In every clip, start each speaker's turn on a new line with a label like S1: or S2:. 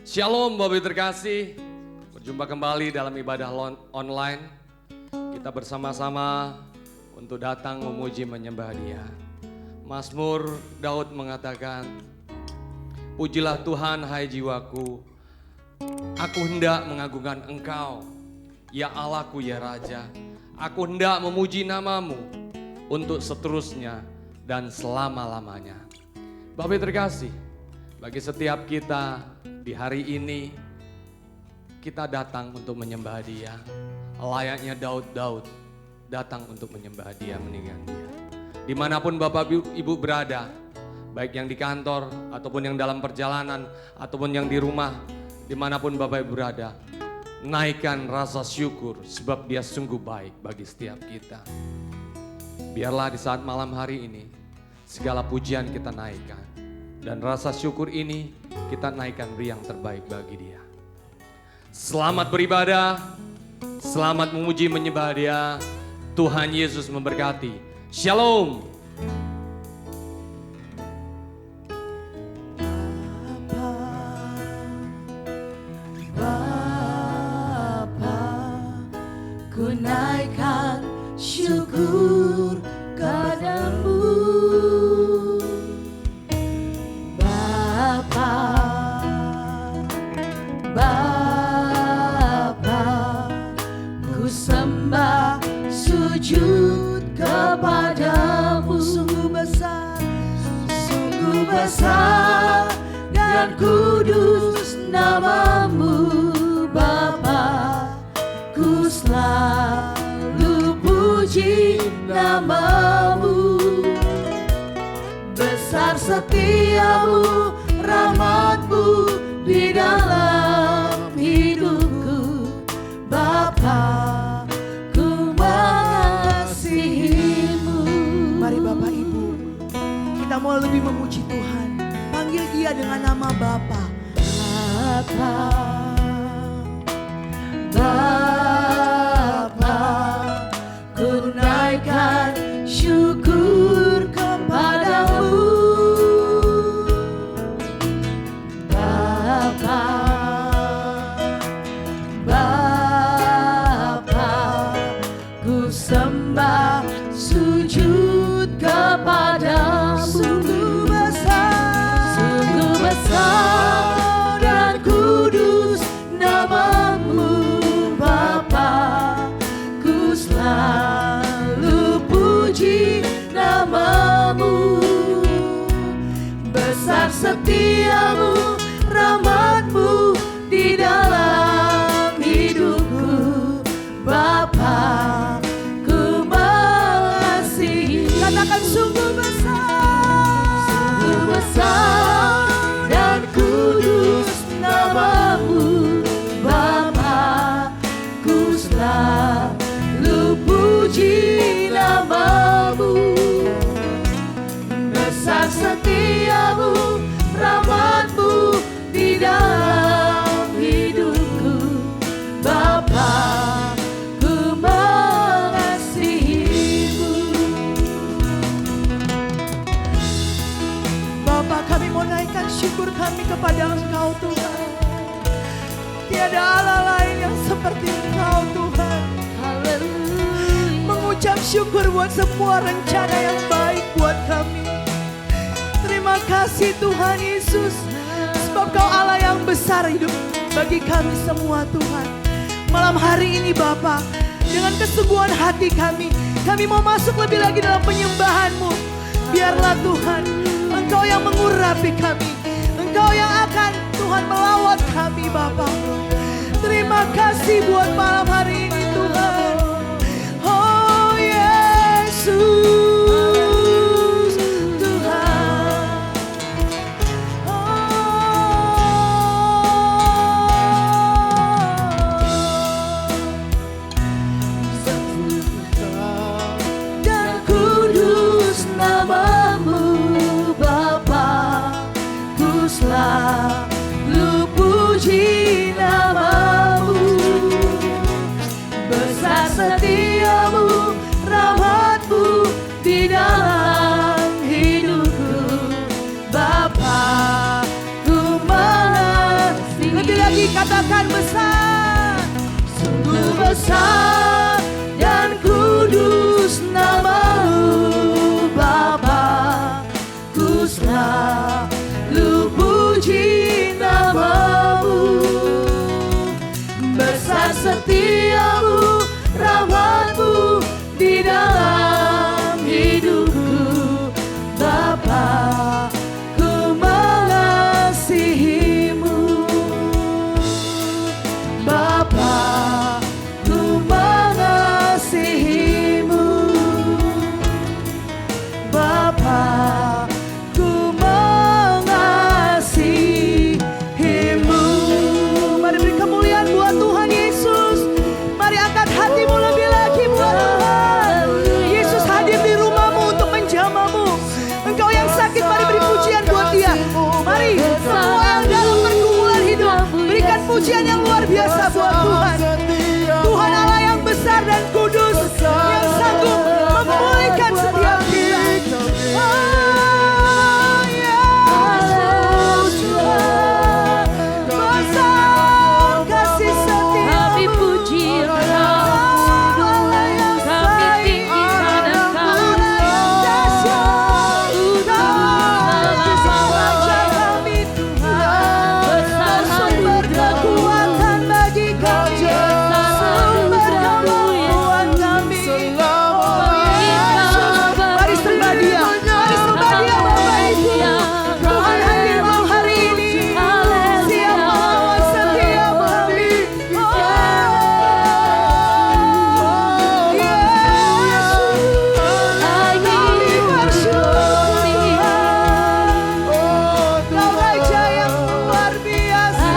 S1: Shalom Bapak Ibu terkasih, berjumpa kembali dalam ibadah online. Kita bersama-sama untuk datang memuji menyembah Dia. Mazmur Daud mengatakan, pujilah Tuhan hai jiwaku, aku hendak mengagungkan Engkau, ya Allahku ya Raja. Aku hendak memuji namamu untuk seterusnya dan selama-lamanya. Bapak Ibu terkasih, bagi setiap kita di hari ini kita datang untuk menyembah Dia. Layaknya Daud datang untuk menyembah Dia, meninggikan Dia. Dimanapun Bapak Ibu berada, baik yang di kantor ataupun yang dalam perjalanan ataupun yang di rumah, dimanapun Bapak Ibu berada, naikkan rasa syukur sebab Dia sungguh baik bagi setiap kita. Biarlah di saat malam hari ini segala pujian kita naikkan. Dan rasa syukur ini kita naikkan beri yang terbaik bagi Dia. Selamat beribadah, selamat memuji menyembah Dia. Tuhan Yesus memberkati. Shalom.
S2: Bapa, ku naikkan syukur kepadamu. Bapa, ku sembah sujud kepadamu. Sungguh besar dan kudus namamu. Bapa, ku selalu puji namamu. Besar setiamu, rahmatmu di dalam hidupku. Bapa, ku mengasihimu.
S3: Mari Bapak Ibu, kita mau lebih memuji Tuhan. Panggil Dia dengan nama Bapa.
S2: Bapa, ku naikkan syukur kepadamu. Bapa, ku sembah sujud kepadamu. Sungguh besar dan kudus namamu. Bapa, ku selalu puji namamu. Besar setiamu, rahmatmu di dalam hidupku. Bapa, ku mengasihi.
S3: Katakan sungguh
S2: besar dan kudus namamu. Bapa, ku selalu puji namamu. Besar setiamu, rahmatmu di dalam hidupku. Bapa, ku mengasihimu.
S3: Bapa, kami mau naikkan syukur kami kepada Engkau Tuhan. Tiada Allah lain yang seperti Engkau Tuhan.
S2: Haleluya.
S3: Mengucap syukur buat semua rencana yang baik buat kami. Terima kasih Tuhan Yesus, sebab Kau Allah yang besar hidup bagi kami semua Tuhan. Malam hari ini Bapa, dengan kesungguhan hati kami mau masuk lebih lagi dalam penyembahan-Mu. Biarlah Tuhan, Engkau yang mengurapi kami, Engkau yang akan Tuhan melawat kami Bapa. Terima kasih buat malam hari ini Tuhan. Oh Yesus Tuhan.
S2: Dan kudus namamu. Bapa, ku selalu puji namamu.
S3: dan besar.
S2: Sungguh besar dan kudus nama-Mu Bapa, ku selalu puji nama-Mu. Besar setiamu, rahmat-Mu di dalam hidupku Bapa, ku mengasihi-Mu Bapa, ku mengasihi-Mu Bapa, ku mengasihi-Mu.
S3: Mari beri kemuliaan buat Tuhan Yesus. Mari angkat hatimu lebih lagi buat Tuhan. Yesus hadir di rumahmu untuk menjamahmu. Engkau yang sakit, mari beri pujian buat Dia. Mari semua yang dalam pergumulan hidup, berikan pujian yang luar biasa buat Tuhan. Tuhan Allah yang besar dan kudus, yang sanggup memulihkan setiap kita. Oh, Yesus, besar kasih setia-Mu.
S2: Kami puji Engkau, kami tinggikan Engkau,
S3: Sumber kekuatan bagi kami, sumber kemampuan kami. Mari sembah Dia, mari sembah Dia Bapak Ibu. Tuhan hadir malam hari ini, siap melawan setiap kami. Kami bersyukur, Kau Raja yang luar biasa.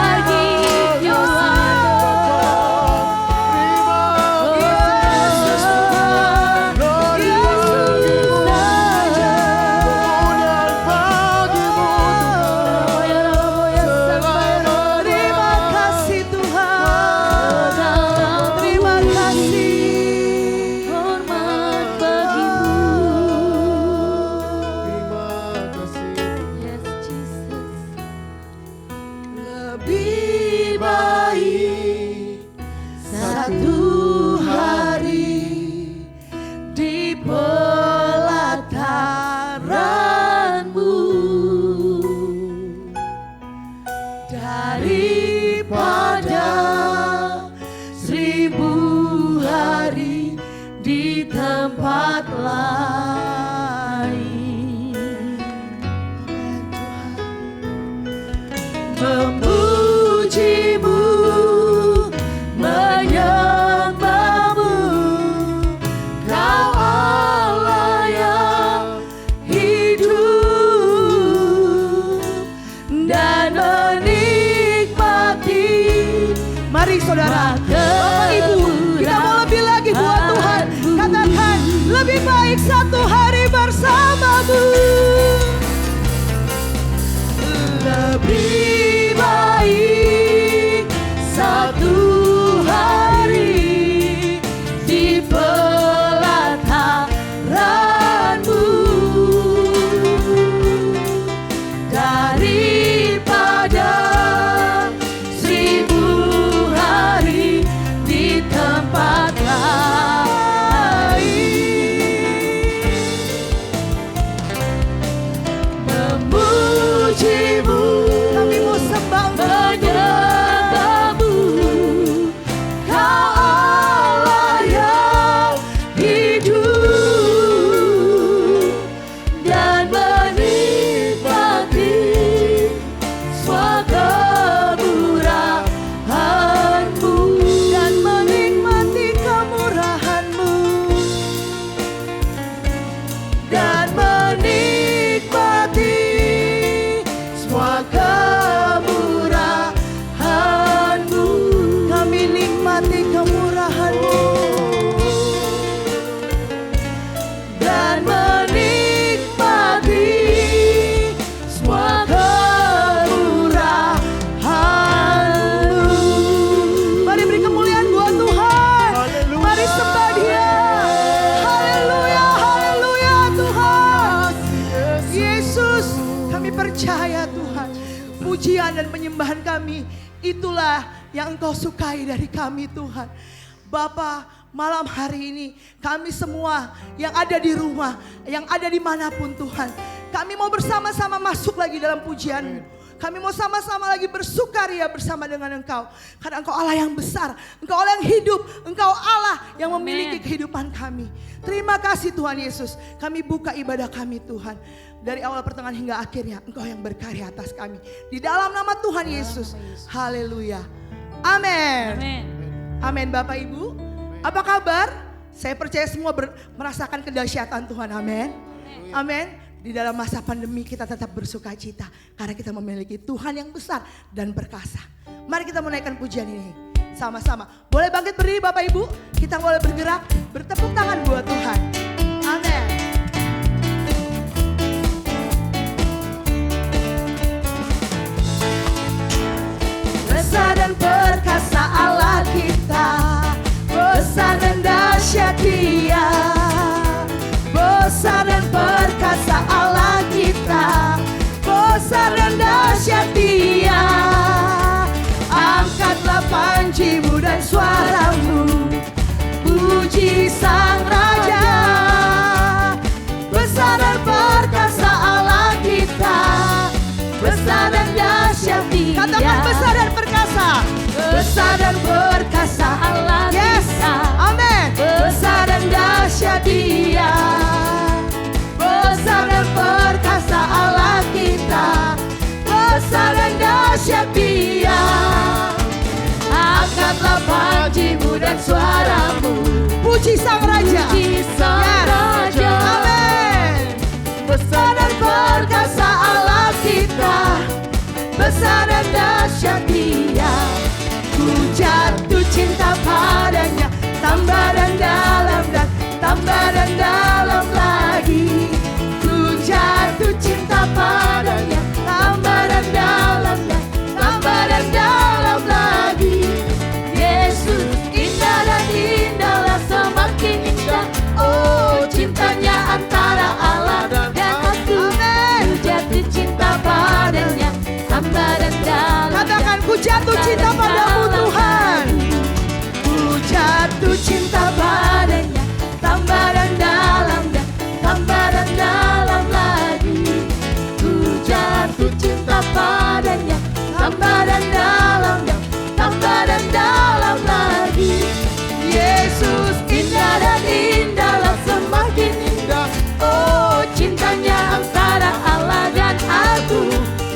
S3: Terima kasih Tuhan, terima kasih.
S2: hormat bagimu. Yes, Jesus.
S3: Lebih baik satu hari di pelataran-Mu daripada 1000 hari di tempat lain. Memuji-Mu, menyembah-Mu, Kau Allah yang hidup dan menikmati. Mari saudara, Bapak Ibu, kita mau lebih lagi buat Tuhan. Katakan, lebih baik satu hari bersama-Mu. Lebih baik satu hari di pelataran-Mu daripada 1000 hari di tempat lain. Memuji-Mu, kami mau sembah menyembah-Mu, Kau Allah yang hidup dan menikmati semua kemurahan-Mu dan menikmati kemurahan-Mu dan menikmati semua kemurahan-Mu. Kami nikmati kemurahan-Mu dan menikmati semua kemurahan-Mu. Mari beri kemuliaan buat Tuhan. Mari sembah Dia. Haleluya, haleluya Tuhan. Yesus, kami percaya Tuhan, pujian dan penyembahan kami itulah yang Engkau sukai dari kami Tuhan. Bapa, malam hari ini kami semua yang ada di rumah, yang ada dimanapun Tuhan, kami mau bersama-sama masuk lagi dalam pujian-Mu. Kami mau sama-sama lagi bersukaria bersama dengan Engkau. Karena Engkau Allah yang besar, Engkau Allah yang hidup, Engkau Allah yang memiliki kehidupan kami. Terima kasih Tuhan Yesus. Kami buka ibadah kami Tuhan. Dari awal pertengahan hingga akhirnya Engkau yang berkarya atas kami. Di dalam nama Tuhan Yesus. Haleluya. Amin. Amin Bapak Ibu. Apa kabar? Saya percaya semua merasakan kedahsyatan Tuhan. Amin. Amin. Di dalam masa pandemi kita tetap bersuka cita. Karena kita memiliki Tuhan yang besar dan perkasa. Mari kita menaikkan pujian ini sama-sama. Boleh bangkit berdiri Bapak Ibu. Kita boleh bergerak, bertepuk tangan buat Tuhan. Amin. Besar dan perkasa Allah kita, besar dan dahsyat Dia. Besar dan perkasa Allah kita, besar dan dahsyat Dia. Angkatlah panjimu dan suaramu, puji Sang Raja. Besar dan perkasa Allah kita, besar dan dahsyat Dia. Katakan besar dan perkasa. Besar dan perkasa Allah kita. Amin. Besar dan dahsyat Dia. Besar dan perkasa Allah kita, besar dan dahsyat Dia. Angkatlah panjimu dan suaramu, puji Sang Raja. Puji Sang Raja. Amin. Besar dan perkasa Allah kita, besar dan dahsyat Dia. Ku jatuh cinta padanya, tambah dan dalam dan tambah dan dalam lagi. Ku jatuh cinta padanya, tambah dan dalam dan tambah dan dalam lagi. Yesus indah dan indahlah, semakin indah. Oh, cintanya antara Allah dan aku. Ku jatuh cinta padanya, tambah dan dalam. Katakan ku jatuh cinta padamu Tuhan. Ku jatuh cinta padanya, tambah dan dalam dan tambah dan dalam lagi. Ku jatuh cinta padanya, tambah dan dalam dan tambah dan dalam lagi. Yesus indah dan indahlah, semakin indah. Oh, cintanya antara Allah dan aku.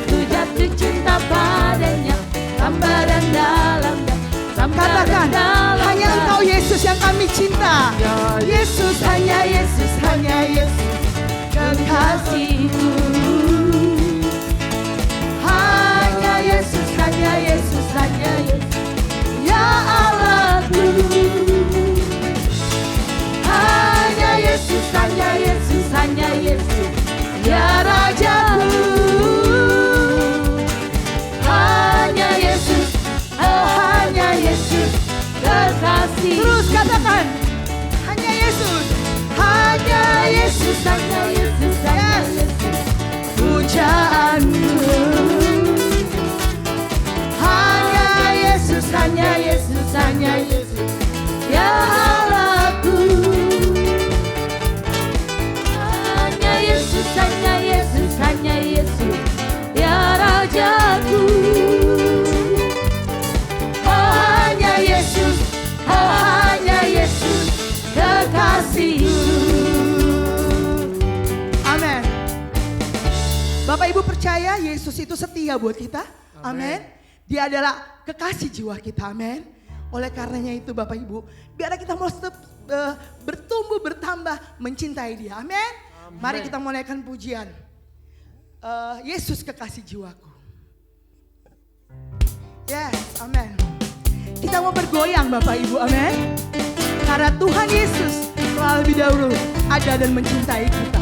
S3: Ku jatuh cinta padanya, tambah dan dalam dan tambah dan dalam. Hanya Engkau Yesus yang kami cinta. Yesus, hanya Yesus, hanya Yesus kekasihku. Hanya Yesus, hanya Yesus, hanya Yesus, ya Allahku. Hanya Yesus, hanya Yesus, hanya Yesus, ya Rajaku. Hanya Yesus, oh hanya Yesus kekasih. Terus katakan, hanya Yesus, hanya Yesus, hanya Yesus, hanya Yesus pujaanku. Hanya Yesus, hanya Yesus, hanya Yesus, ya Allahku. Hanya Yesus, hanya Yesus, hanya Yesus, ya Rajaku. Oh hanya Yesus, oh hanya Yesus kekasihku. Amin. Bapak Ibu percaya Yesus itu setia buat kita? Amin. Dia adalah kekasih jiwa kita. Amin. Oleh karenanya itu Bapak Ibu, biar kita mau bertumbuh, bertambah mencintai Dia. Amin. Mari kita menaikkan pujian. Yesus kekasih jiwaku. Yes, amin. Kita mau bergoyang Bapak Ibu, amin. Karena Tuhan Yesus telah lebih dahulu ada dan mencintai kita.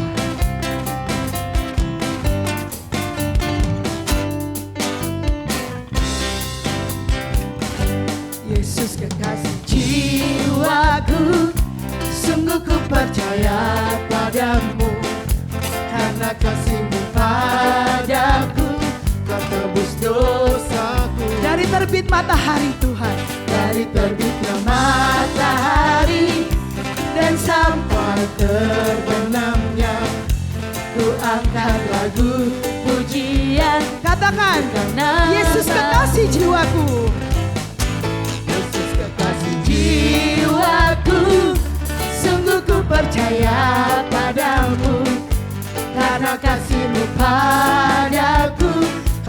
S3: Yesus kekasih jiwaku, sungguh ku percaya padamu. Karena kasih-Mu padaku telah tebus dosaku. Dari terbit matahari Tuhan, dari terbitnya matahari dan sampai terbenamnya, ku angkat lagu pujian. Katakan, Yesus kekasih jiwaku. Yesus kekasih jiwaku, sungguh ku percaya padamu, karena kasih-Mu padaku,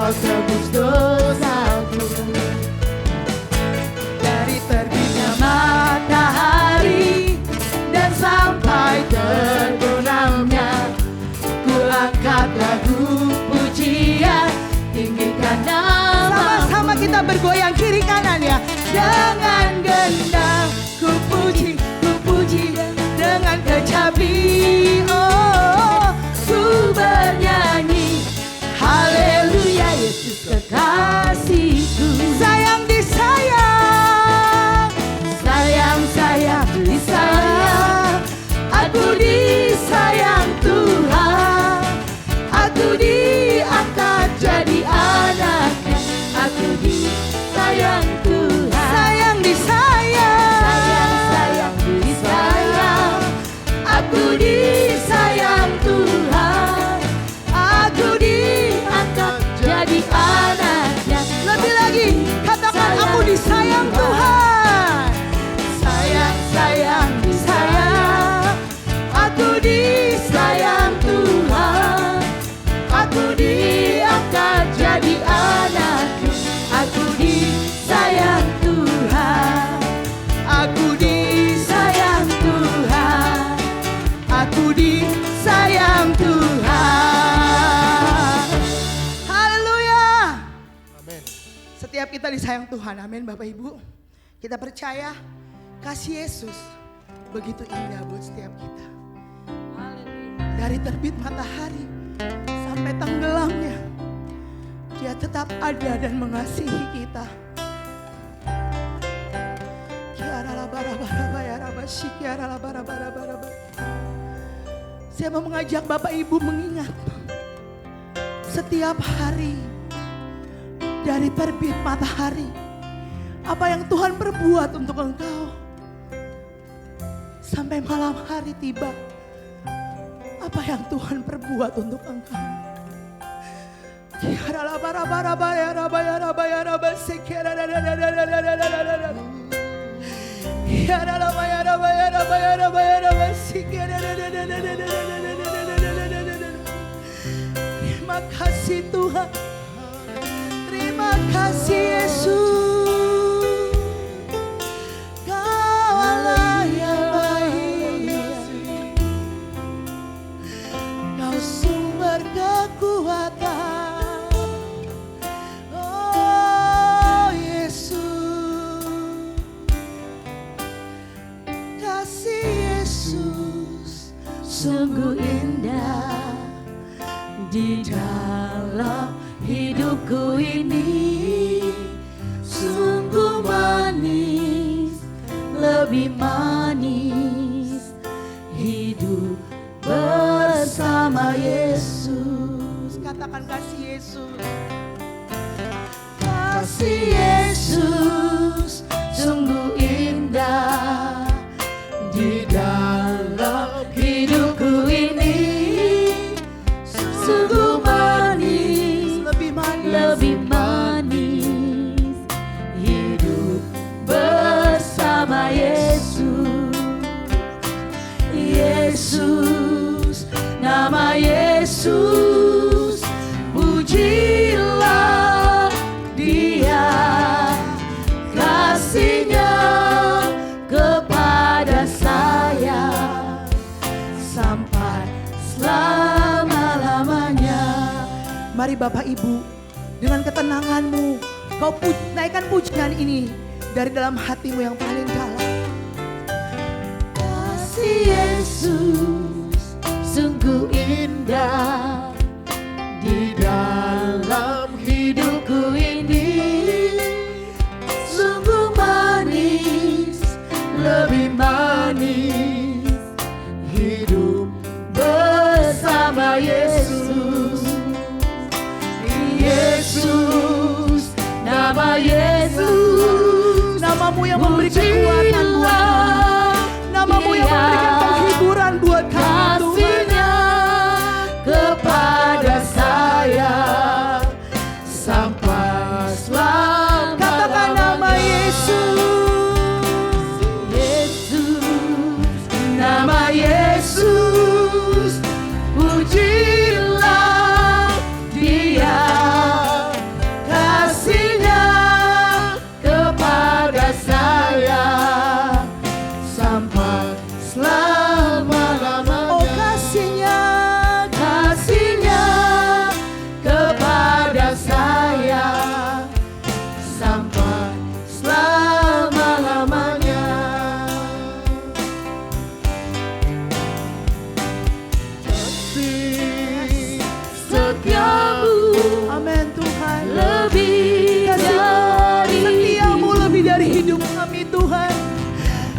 S3: Kau tebus dosaku. Dari terbitnya matahari dan sampai terbenamnya, ku angkat lagu pujian, tinggikan nama. Sama-sama kita bergoyang kiri kanan ya. Dengan gendang ku puji dengan kecapi. Oh, ku bernyanyi haleluya, Yesus kekasihku. Sayang disayang, sayang disayang, aku disayang Tuhan, aku diangkat jadi anaknya, aku disayang Tuhan. Sayang disayang, sayang disayang, aku disayang Tuhan, aku diangkat jadi anaknya. Lebih lagi, katakan aku disayang Tuhan. Sayang disayang, aku disayang Tuhan, aku diangkat jadi anaknya, aku disayang Tuhan, aku disayang Tuhan, aku disayang Tuhan. Haleluya.
S4: Amin.
S3: Setiap kita disayang Tuhan, amin Bapak Ibu. Kita percaya kasih Yesus begitu indah buat setiap kita. Dari terbit matahari sampai tenggelamnya, Dia tetap ada dan mengasihi kita. Saya mau mengajak Bapak Ibu mengingat setiap hari dari terbit matahari, apa yang Tuhan perbuat untuk engkau. Sampai malam hari tiba, apa yang Tuhan perbuat untuk engkau. Terima kasih Tuhan, terima kasih Yesus, Kau Allah yang baik, Kau sumber kekuatan. Oh Yesus, kasih Yesus sungguh indah di dalam hidupku ini, sungguh manis, lebih manis hidup bersama Yesus. Katakan kasih Yesus, kasih Yesus sungguh indah di dalam hidupku ini, sungguh manis, lebih manis hidup bersama Yesus. Yesus, nama Yesus, pujilah Dia, kasih-Nya kepada saya sampai selama-lamanya. Mari Bapak Ibu, dengan ketenanganmu, kau naikkan pujian ini dari dalam hatimu yang paling dalam. Kasih Yesus sungguh indah di dalam hidupku ini, sungguh manis, lebih manis hidup bersama Yesus. Yesus, nama Yesus, kami Tuhan.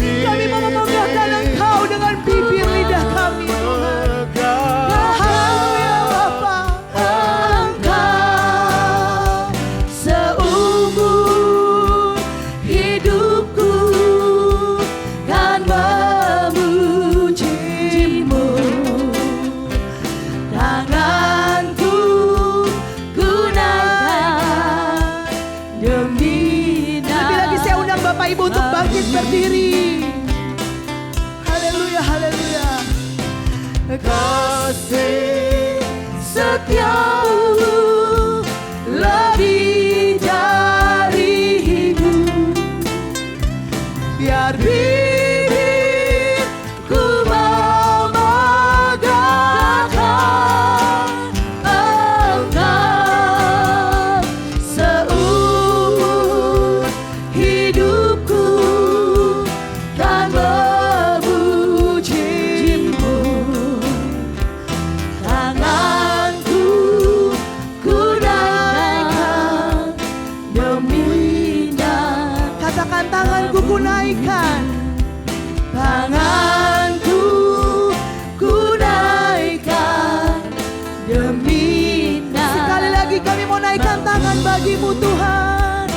S3: Kami mau membanggakan Engkau dengan bibir lidah kami Tuhan. Haleluya Bapa.
S2: Engkau seumur hidupku kan memuji-Mu. Tanganku gunakan demi
S3: Lebih lagi saya undang Bapak Ibu untuk bangkit berdiri. Haleluya, haleluya.
S2: kasih setiamu lebih dari hidup.
S3: Biar
S2: Bibirku membanggakan Engkau seumur hidupku kan memuji-Mu. Tanganku gunakan demi
S3: katakan tanganku ku naikkan.
S2: Tanganku ku naikkan demi
S3: Sekali lagi kami mau naikkan tangan bagi-Mu Tuhan.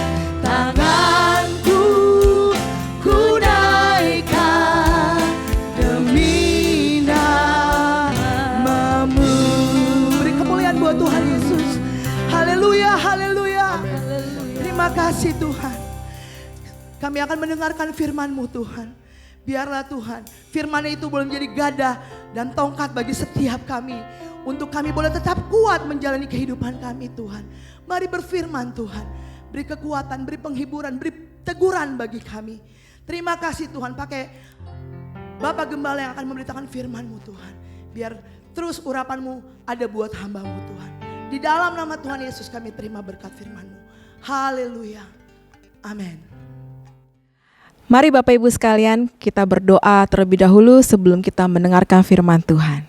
S2: Tanganku ku naikkan demi
S3: Namamu. Beri kemuliaan buat Tuhan Yesus. Haleluya, haleluya. Terima kasih Tuhan. Kami akan mendengarkan firman-Mu Tuhan. Biarlah Tuhan, firman itu boleh menjadi gada dan tongkat bagi setiap kami. Untuk kami boleh tetap kuat menjalani kehidupan kami Tuhan. Mari berfirman Tuhan. Beri kekuatan, beri penghiburan, beri teguran bagi kami. Terima kasih Tuhan, pakai Bapak Gembala yang akan memberitakan firman-Mu Tuhan. Biar terus urapan-Mu ada buat hamba-Mu Tuhan. Di dalam nama Tuhan Yesus kami terima berkat firman-Mu. Haleluya. Amin.
S4: Mari Bapak Ibu sekalian, kita berdoa terlebih dahulu sebelum kita mendengarkan firman Tuhan.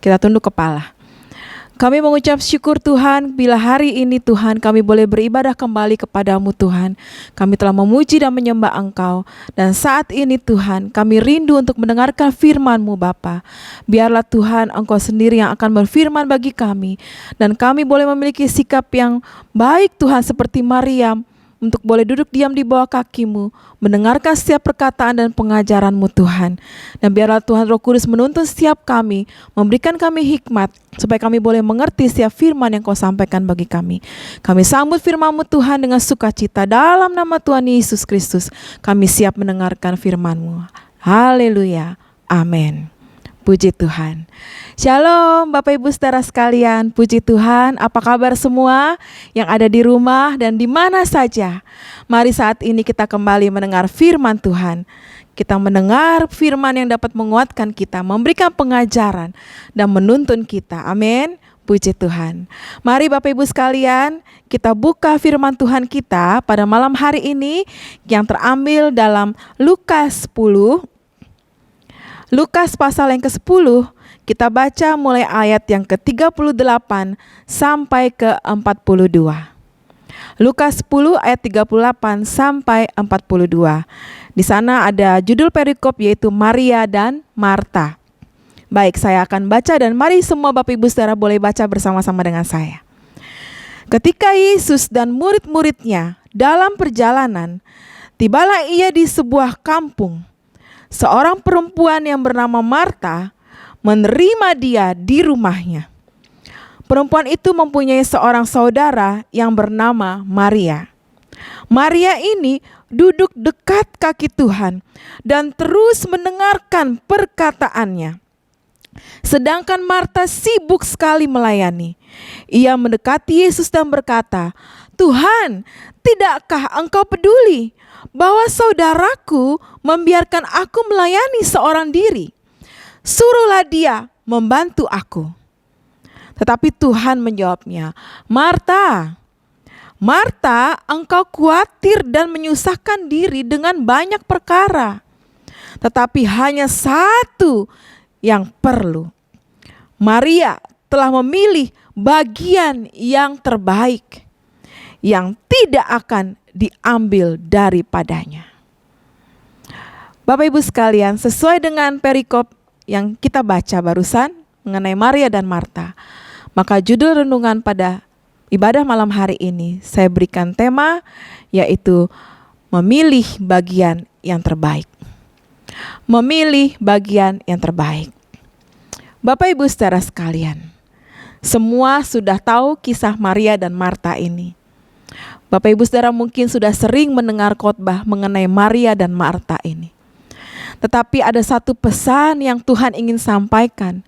S4: Kita tunduk kepala. Kami mengucap syukur Tuhan bila hari ini Tuhan kami boleh beribadah kembali kepadamu Tuhan. Kami telah memuji dan menyembah Engkau. Dan saat ini Tuhan kami rindu untuk mendengarkan firman-Mu Bapa. Biarlah Tuhan Engkau sendiri yang akan berfirman bagi kami. Dan kami boleh memiliki sikap yang baik Tuhan seperti Maryam. Untuk boleh duduk diam di bawah kaki-Mu, mendengarkan setiap perkataan dan pengajaran-Mu Tuhan. Dan biarlah Tuhan Roh Kudus menuntun setiap kami, memberikan kami hikmat, supaya kami boleh mengerti setiap firman yang Kau sampaikan bagi kami. Kami sambut firman-Mu Tuhan dengan sukacita dalam nama Tuhan Yesus Kristus. Kami siap mendengarkan firman-Mu. Haleluya. Amin. Puji Tuhan. Shalom Bapak Ibu saudara sekalian, puji Tuhan. Apa kabar semua yang ada di rumah dan di mana saja? Mari saat ini kita kembali mendengar firman Tuhan. Kita mendengar firman yang dapat menguatkan kita, memberikan pengajaran dan menuntun kita. Amin. Puji Tuhan. Mari Bapak Ibu sekalian, kita buka firman Tuhan kita pada malam hari ini yang terambil dalam Lukas 10. Lukas pasal yang ke-10, kita baca mulai ayat yang ke-38 sampai ke-42. Lukas 10 ayat 38 sampai 42. Di sana ada judul perikop yaitu Maria dan Marta. Baik, saya akan baca dan mari semua Bapak Ibu Saudara boleh baca bersama-sama dengan saya. Ketika Yesus dan murid-muridnya dalam perjalanan, tibalah ia di sebuah kampung. Seorang perempuan yang bernama Marta menerima dia di rumahnya. Perempuan itu mempunyai seorang saudara yang bernama Maria. Maria ini duduk dekat kaki Tuhan dan terus mendengarkan perkataannya. Sedangkan Marta sibuk sekali melayani. Ia mendekati Yesus dan berkata, "Tuhan, tidakkah Engkau peduli bahwa saudaraku membiarkan aku melayani seorang diri? Suruhlah dia membantu aku." Tetapi Tuhan menjawabnya, "Marta, Marta, engkau khawatir dan menyusahkan diri dengan banyak perkara. Tetapi hanya satu yang perlu. Maria telah memilih bagian yang terbaik, yang tidak akan diambil daripadanya." Bapak Ibu sekalian, sesuai dengan perikop yang kita baca barusan mengenai Maria dan Marta, maka judul renungan pada ibadah malam hari ini saya berikan tema yaitu memilih bagian yang terbaik. Memilih bagian yang terbaik. Bapak Ibu saudara sekalian, semua sudah tahu kisah Maria dan Marta ini. Bapak Ibu saudara mungkin sudah sering mendengar khotbah mengenai Maria dan Marta ini. Tetapi ada satu pesan yang Tuhan ingin sampaikan,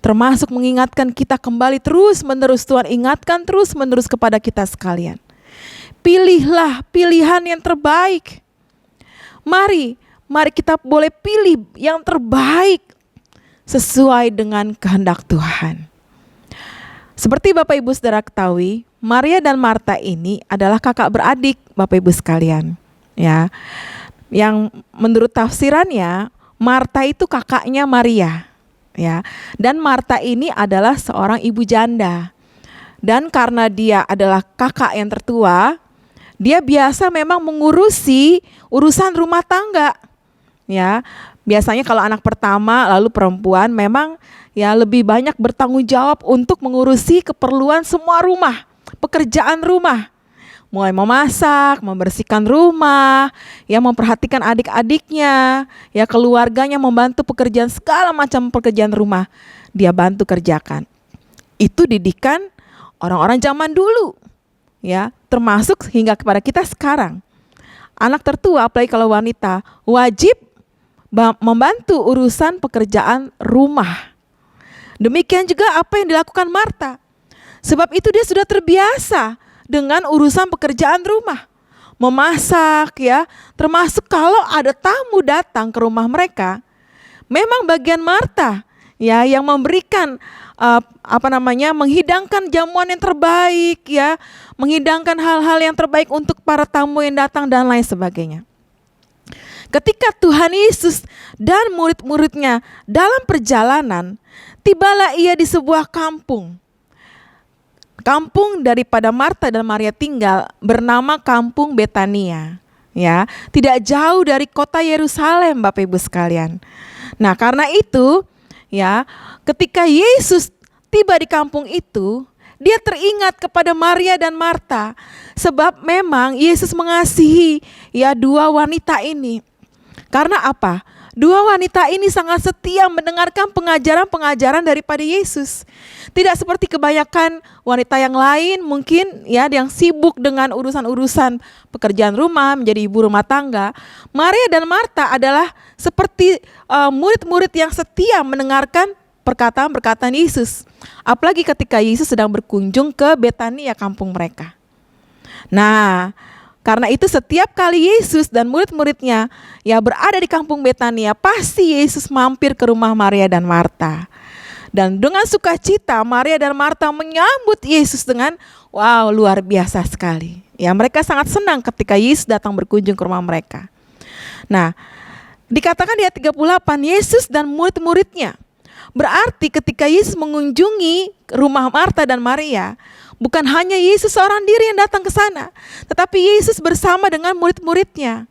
S4: termasuk mengingatkan kita kembali terus-menerus. Tuhan ingatkan terus-menerus kepada kita sekalian. Pilihlah pilihan yang terbaik. Mari kita boleh pilih yang terbaik sesuai dengan kehendak Tuhan. Seperti Bapak Ibu saudara ketahui, Maria dan Marta ini adalah kakak beradik Bapak Ibu sekalian. Ya, yang menurut tafsirannya Marta itu kakaknya Maria. Ya, dan Marta ini adalah seorang ibu janda. Dan karena dia adalah kakak yang tertua, dia biasa memang mengurusi urusan rumah tangga. Ya, biasanya kalau anak pertama lalu perempuan memang ya lebih banyak bertanggung jawab untuk mengurusi keperluan semua rumah, pekerjaan rumah. Mulai memasak, membersihkan rumah, ya memperhatikan adik-adiknya, ya keluarganya, membantu pekerjaan segala macam pekerjaan rumah dia bantu kerjakan. Itu didikan orang-orang zaman dulu, ya termasuk hingga kepada kita sekarang. Anak tertua, apalagi kalau wanita, wajib membantu urusan pekerjaan rumah. Demikian juga apa yang dilakukan Marta. Sebab itu dia sudah terbiasa dengan urusan pekerjaan rumah. Memasak ya, termasuk kalau ada tamu datang ke rumah mereka. Memang bagian Marta ya yang memberikan menghidangkan jamuan yang terbaik ya, menghidangkan hal-hal yang terbaik untuk para tamu yang datang dan lain sebagainya. Ketika Tuhan Yesus dan murid-muridnya dalam perjalanan, tibalah ia di sebuah kampung. Kampung daripada Marta dan Maria tinggal bernama Kampung Betania. Ya, tidak jauh dari kota Yerusalem, Bapak Ibu sekalian. Nah, karena itu, ya, ketika Yesus tiba di kampung itu, dia teringat kepada Maria dan Marta, sebab memang Yesus mengasihi ya dua wanita ini. Karena apa? Dua wanita ini sangat setia mendengarkan pengajaran-pengajaran daripada Yesus. Tidak seperti kebanyakan wanita yang lain mungkin ya yang sibuk dengan urusan-urusan pekerjaan rumah, menjadi ibu rumah tangga. Maria dan Marta adalah seperti murid-murid yang setia mendengarkan perkataan-perkataan Yesus. Apalagi ketika Yesus sedang berkunjung ke Betania, kampung mereka. Nah, karena itu setiap kali Yesus dan murid-muridnya ya berada di kampung Betania, pasti Yesus mampir ke rumah Maria dan Marta. Dan dengan sukacita Maria dan Marta menyambut Yesus dengan wow, luar biasa sekali. Ya, mereka sangat senang ketika Yesus datang berkunjung ke rumah mereka. Nah, dikatakan di ayat 38, Yesus dan murid-muridnya. Berarti ketika Yesus mengunjungi rumah Marta dan Maria, bukan hanya Yesus seorang diri yang datang ke sana, tetapi Yesus bersama dengan murid-muridnya.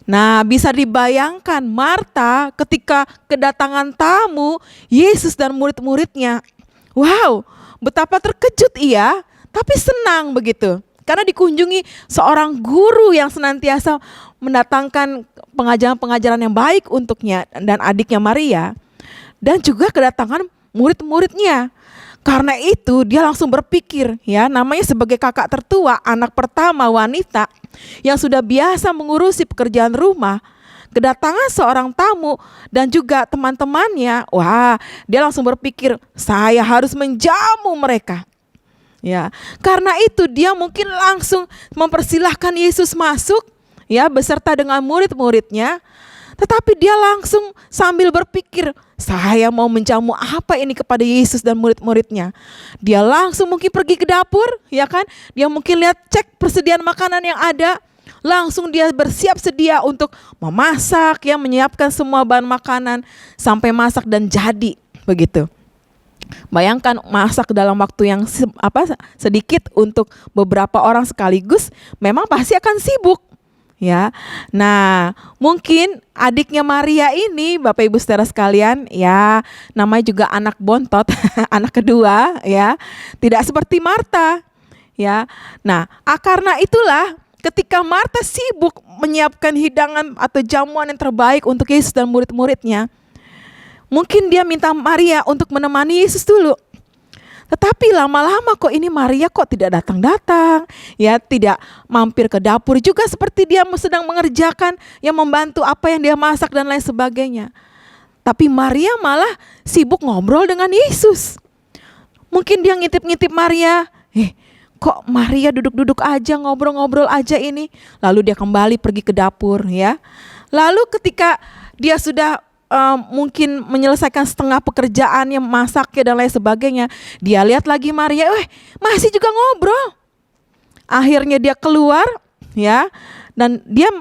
S4: Nah, bisa dibayangkan Marta ketika kedatangan tamu Yesus dan murid-muridnya. Wow, betapa terkejut ia, tapi senang begitu. Karena dikunjungi seorang guru yang senantiasa mendatangkan pengajaran-pengajaran yang baik untuknya dan adiknya Maria. Dan juga kedatangan murid-muridnya. Karena itu dia langsung berpikir ya, namanya sebagai kakak tertua, anak pertama wanita yang sudah biasa mengurusi pekerjaan rumah, kedatangan seorang tamu dan juga teman-temannya, wah dia langsung berpikir saya harus menjamu mereka. Ya, karena itu dia mungkin langsung mempersilahkan Yesus masuk ya beserta dengan murid-muridnya. Tetapi dia langsung sambil berpikir, saya mau menjamu apa ini kepada Yesus dan murid-muridnya. Dia langsung mungkin pergi ke dapur, ya kan? Dia mungkin lihat cek persediaan makanan yang ada. Langsung dia bersiap sedia untuk memasak, ya, menyiapkan semua bahan makanan sampai masak dan jadi, begitu. Bayangkan masak dalam waktu yang sedikit untuk beberapa orang sekaligus, memang pasti akan sibuk. Ya, nah mungkin adiknya Maria ini, Bapak Ibu saudara sekalian, ya namanya juga anak bontot, anak kedua, ya tidak seperti Marta, ya. Nah, karena itulah ketika Marta sibuk menyiapkan hidangan atau jamuan yang terbaik untuk Yesus dan murid-muridnya, mungkin dia minta Maria untuk menemani Yesus dulu. Tetapi lama-lama kok ini Maria kok tidak datang-datang, ya tidak mampir ke dapur juga seperti dia sedang mengerjakan, yang membantu apa yang dia masak dan lain sebagainya. Tapi Maria malah sibuk ngobrol dengan Yesus. Mungkin dia ngintip-ngintip Maria, kok Maria duduk-duduk aja, ngobrol-ngobrol aja ini. Lalu dia kembali pergi ke dapur, ya. Lalu ketika dia sudah mungkin menyelesaikan setengah pekerjaannya, masaknya dan lain sebagainya, dia lihat lagi Maria, masih juga ngobrol. Akhirnya dia keluar, ya, dan dia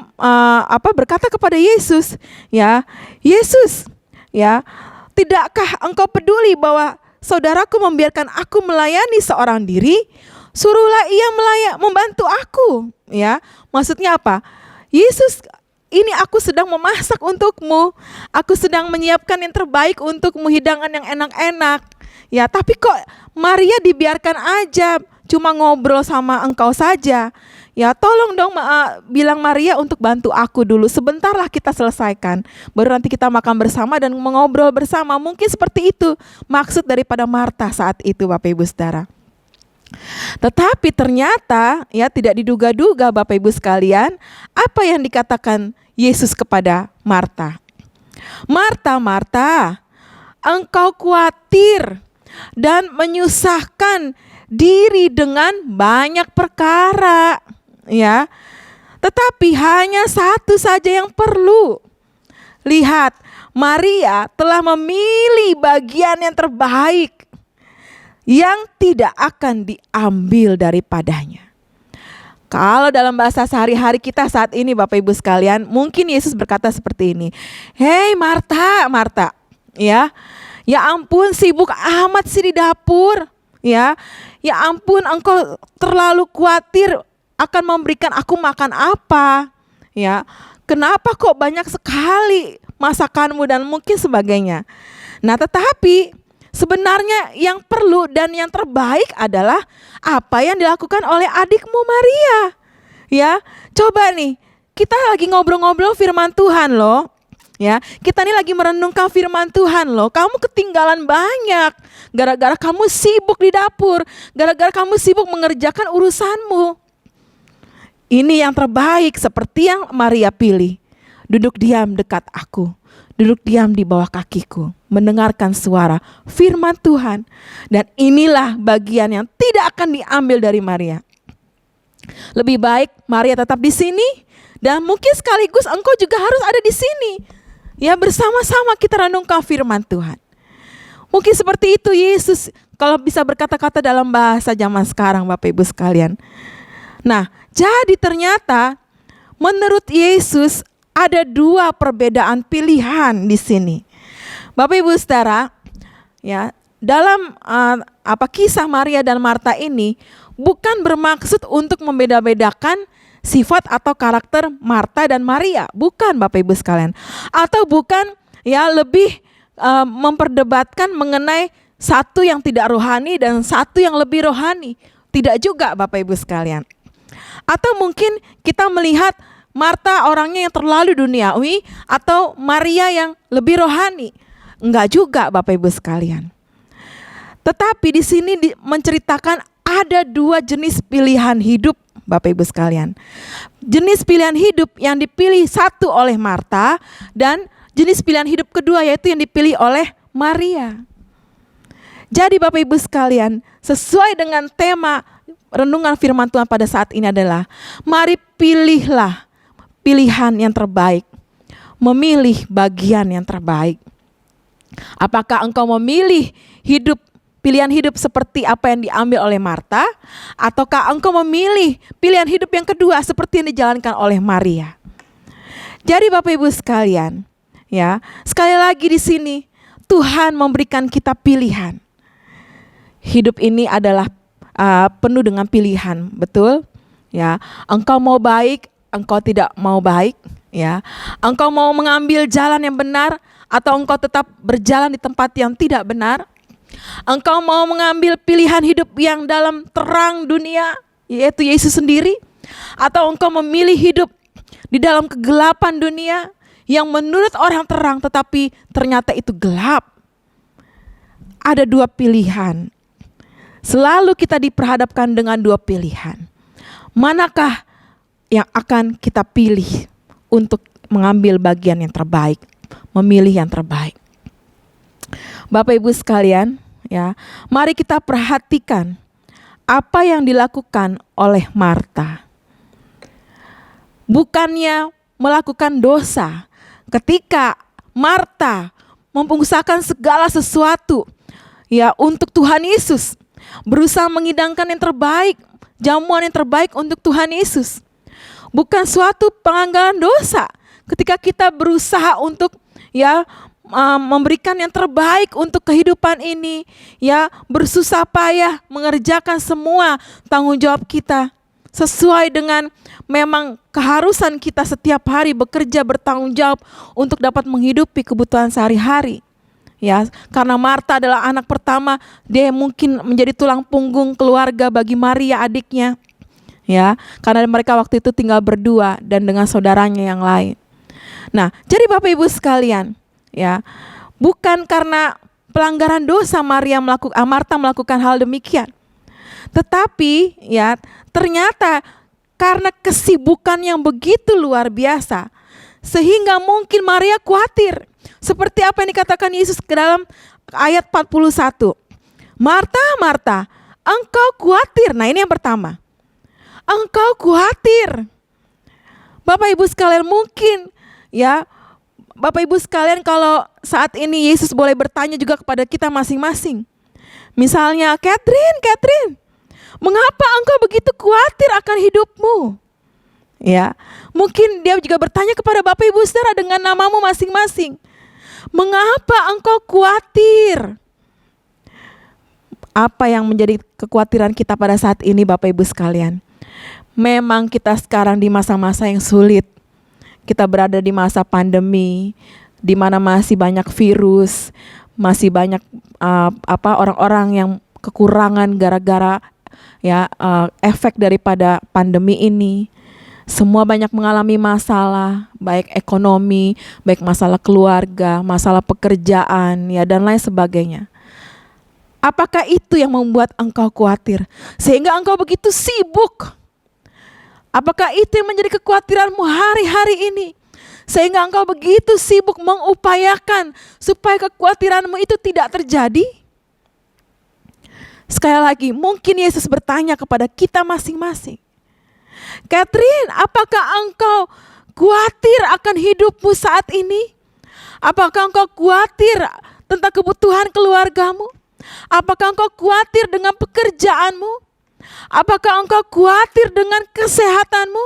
S4: berkata kepada Yesus, ya, Yesus, ya, tidakkah engkau peduli bahwa saudaraku membiarkan aku melayani seorang diri? Suruhlah ia membantu aku, ya. Maksudnya apa? Yesus, ini aku sedang memasak untukmu, aku sedang menyiapkan yang terbaik untukmu, hidangan yang enak-enak. Ya, tapi kok Maria dibiarkan aja cuma ngobrol sama engkau saja. Ya, tolong dong bilang Maria untuk bantu aku dulu. Sebentarlah kita selesaikan. Baru nanti kita makan bersama dan mengobrol bersama. Mungkin seperti itu maksud daripada Marta saat itu, Bapak Ibu Saudara. Tetapi ternyata ya tidak diduga-duga Bapak Ibu sekalian, apa yang dikatakan Yesus kepada Marta. Marta, Marta, engkau khawatir dan menyusahkan diri dengan banyak perkara, ya. Tetapi hanya satu saja yang perlu. Lihat, Maria telah memilih bagian yang terbaik yang tidak akan diambil daripadanya. Kalau dalam bahasa sehari-hari kita saat ini Bapak Ibu sekalian, mungkin Yesus berkata seperti ini. Hei Marta, Marta, ya ampun sibuk amat sih di dapur, ya ampun engkau terlalu khawatir akan memberikan aku makan apa, ya kenapa kok banyak sekali masakanmu dan mungkin sebagainya. Nah tetapi sebenarnya yang perlu dan yang terbaik adalah apa yang dilakukan oleh adikmu Maria. Ya, coba nih, kita lagi ngobrol-ngobrol firman Tuhan loh. Ya, kita nih lagi merenungkan firman Tuhan loh. Kamu ketinggalan banyak gara-gara kamu sibuk di dapur, gara-gara kamu sibuk mengerjakan urusanmu. Ini yang terbaik seperti yang Maria pilih. Duduk diam dekat aku. Duduk diam di bawah kakiku, mendengarkan suara firman Tuhan. Dan inilah bagian yang tidak akan diambil dari Maria. Lebih baik Maria tetap di sini, dan mungkin sekaligus engkau juga harus ada di sini. Ya, bersama-sama kita renungkan firman Tuhan. Mungkin seperti itu Yesus kalau bisa berkata-kata dalam bahasa zaman sekarang Bapak Ibu sekalian. Nah, jadi ternyata menurut Yesus ada dua perbedaan pilihan di sini. Bapak Ibu Saudara, ya, dalam kisah Maria dan Marta ini bukan bermaksud untuk membeda-bedakan sifat atau karakter Marta dan Maria, bukan Bapak Ibu sekalian. Atau bukan ya lebih memperdebatkan mengenai satu yang tidak rohani dan satu yang lebih rohani. Tidak juga Bapak Ibu sekalian. Atau mungkin kita melihat Marta orangnya yang terlalu duniawi atau Maria yang lebih rohani. Enggak juga Bapak Ibu sekalian. Tetapi di sini menceritakan ada dua jenis pilihan hidup Bapak Ibu sekalian. Jenis pilihan hidup yang dipilih satu oleh Marta dan jenis pilihan hidup kedua yaitu yang dipilih oleh Maria. Jadi Bapak Ibu sekalian, sesuai dengan tema renungan firman Tuhan pada saat ini adalah mari pilihlah pilihan yang terbaik, memilih bagian yang terbaik. Apakah engkau memilih pilihan hidup seperti apa yang diambil oleh Marta, ataukah engkau memilih pilihan hidup yang kedua seperti yang dijalankan oleh Maria? Jadi Bapak Ibu sekalian, ya, sekali lagi di sini Tuhan memberikan kita pilihan. Hidup ini adalah penuh dengan pilihan, betul? Ya, engkau mau baik engkau tidak mau baik, ya. Engkau mau mengambil jalan yang benar atau engkau tetap berjalan di tempat yang tidak benar? Engkau mau mengambil pilihan hidup yang dalam terang dunia, yaitu Yesus sendiri, atau engkau memilih hidup di dalam kegelapan dunia yang menurut orang terang tetapi ternyata itu gelap? Ada dua pilihan. Selalu kita diperhadapkan dengan dua pilihan. Manakah yang akan kita pilih untuk mengambil bagian yang terbaik, memilih yang terbaik? Bapak Ibu sekalian, ya, mari kita perhatikan apa yang dilakukan oleh Marta. Bukannya melakukan dosa ketika Marta mengusahakan segala sesuatu, ya, untuk Tuhan Yesus, berusaha mengidangkan yang terbaik, jamuan yang terbaik untuk Tuhan Yesus. Bukan suatu pelanggaran dosa ketika kita berusaha untuk, ya, memberikan yang terbaik untuk kehidupan ini, ya, bersusah payah mengerjakan semua tanggung jawab kita sesuai dengan memang keharusan kita setiap hari bekerja bertanggung jawab untuk dapat menghidupi kebutuhan sehari-hari. Ya, karena Marta adalah anak pertama, dia mungkin menjadi tulang punggung keluarga bagi Maria adiknya. Ya, karena mereka waktu itu tinggal berdua dan dengan saudaranya yang lain. Nah, jadi Bapak Ibu sekalian, ya, bukan karena pelanggaran dosa Marta melakukan hal demikian. Tetapi, ya, ternyata karena kesibukan yang begitu luar biasa, sehingga mungkin Maria khawatir. Seperti apa yang dikatakan Yesus ke dalam ayat 41. Marta, Marta, engkau khawatir. Nah, ini yang pertama. Engkau khawatir. Bapak Ibu sekalian, mungkin, ya, Bapak Ibu sekalian, kalau saat ini Yesus boleh bertanya juga kepada kita masing-masing. Misalnya, Catherine, mengapa engkau begitu khawatir akan hidupmu? Ya, mungkin dia juga bertanya kepada Bapak Ibu saudara dengan namamu masing-masing. Mengapa engkau khawatir? Apa yang menjadi kekhawatiran kita pada saat ini, Bapak Ibu sekalian? Memang kita sekarang di masa-masa yang sulit. Kita berada di masa pandemi, di mana masih banyak virus, masih banyak orang-orang yang kekurangan gara-gara, ya, efek daripada pandemi ini. Semua banyak mengalami masalah, baik ekonomi, baik masalah keluarga, masalah pekerjaan, ya, dan lain sebagainya. Apakah itu yang membuat engkau khawatir sehingga engkau begitu sibuk? Apakah itu yang menjadi kekhawatiranmu hari-hari ini? Sehingga engkau begitu sibuk mengupayakan supaya kekhawatiranmu itu tidak terjadi? Sekali lagi, mungkin Yesus bertanya kepada kita masing-masing. Catherine, apakah engkau khawatir akan hidupmu saat ini? Apakah engkau khawatir tentang kebutuhan keluargamu? Apakah engkau khawatir dengan pekerjaanmu? Apakah engkau khawatir dengan kesehatanmu?